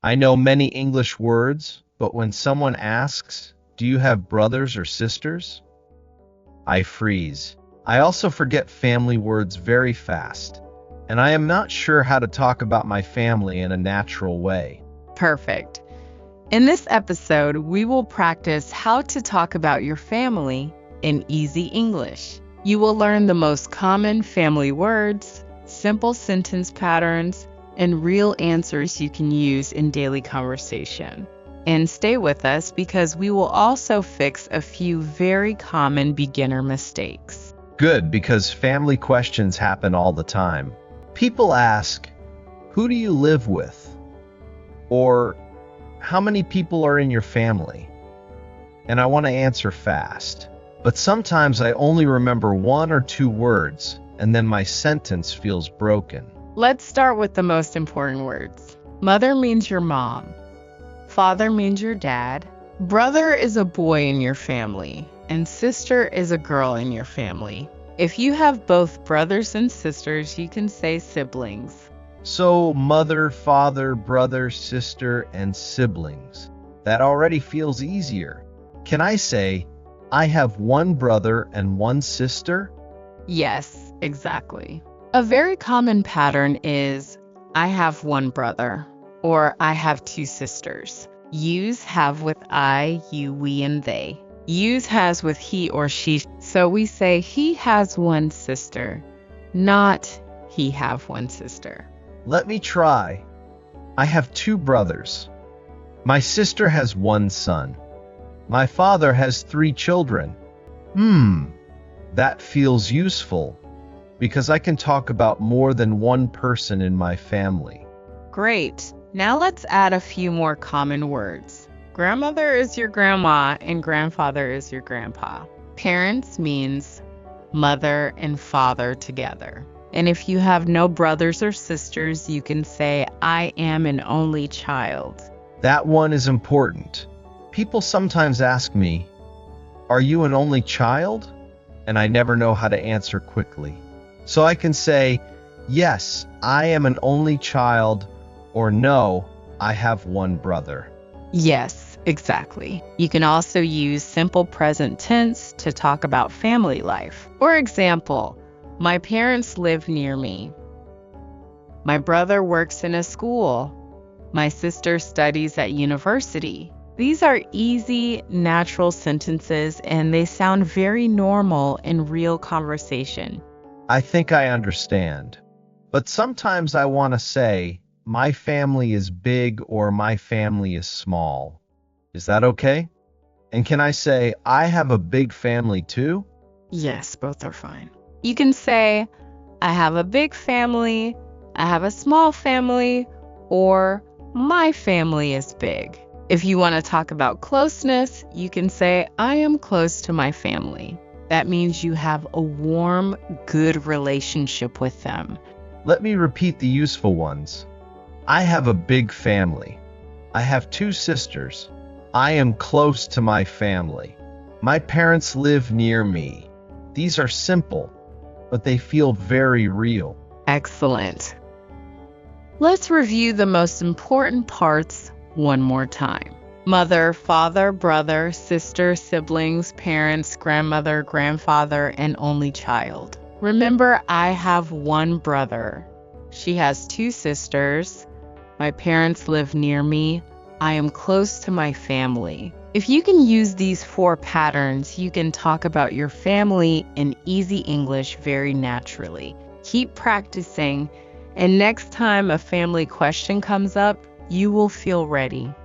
I know many English words, but when someone asks, "Do you have brothers or sisters?" I freeze. I also forget family words very fast, and I am not sure how to talk about my family in a natural way. Perfect. In this episode, we will practice how to talk about your family in easy English. You will learn the most common family words, simple sentence patterns, and real answers you can use in daily conversation. And stay with us because we will also fix a few very common beginner mistakes. Good, because family questions happen all the time. People ask, "Who do you live with?" Or, "How many people are in your family?" And I want to answer fast. But sometimes I only remember one or two words, and then my sentence feels broken. Let's start with the most important words. Mother means your mom. Father means your dad. Brother is a boy in your family, and sister is a girl in your family. If you have both brothers and sisters, you can say siblings. So, mother, father, brother, sister, and siblings. That already feels easier. Can I say, "I have one brother and one sister"? Yes, exactly. A very common pattern is, I have one brother, or I have two sisters. Use have with I, you, we, and they. Use has with he or she. So we say he has one sister, not he have one sister. Let me try. I have two brothers. My sister has one son. My father has three children. That feels useful, because I can talk about more than one person in my family. Great. Now let's add a few more common words. Grandmother is your grandma and grandfather is your grandpa. Parents means mother and father together. And if you have no brothers or sisters, you can say, I am an only child. That one is important. People sometimes ask me, "Are you an only child?" And I never know how to answer quickly. So I can say, "Yes, I am an only child," or "No, I have one brother." Yes, exactly. You can also use simple present tense to talk about family life. For example, my parents live near me. My brother works in a school. My sister studies at university. These are easy, natural sentences, and they sound very normal in real conversation. I think I understand. But sometimes I want to say, "My family is big" or "My family is small." Is that okay? And can I say, "I have a big family too"? Yes, both are fine. You can say, I have a big family, I have a small family, or my family is big. If you want to talk about closeness, you can say, I am close to my family. That means you have a warm, good relationship with them. Let me repeat the useful ones. I have a big family. I have two sisters. I am close to my family. My parents live near me. These are simple, but they feel very real. Excellent. Let's review the most important parts one more time. Mother, father, brother, sister, siblings, parents, grandmother, grandfather, and only child. Remember, I have one brother. She has two sisters. My parents live near me. I am close to my family. If you can use these 4 patterns, you can talk about your family in easy English very naturally. Keep practicing, and next time a family question comes up, you will feel ready.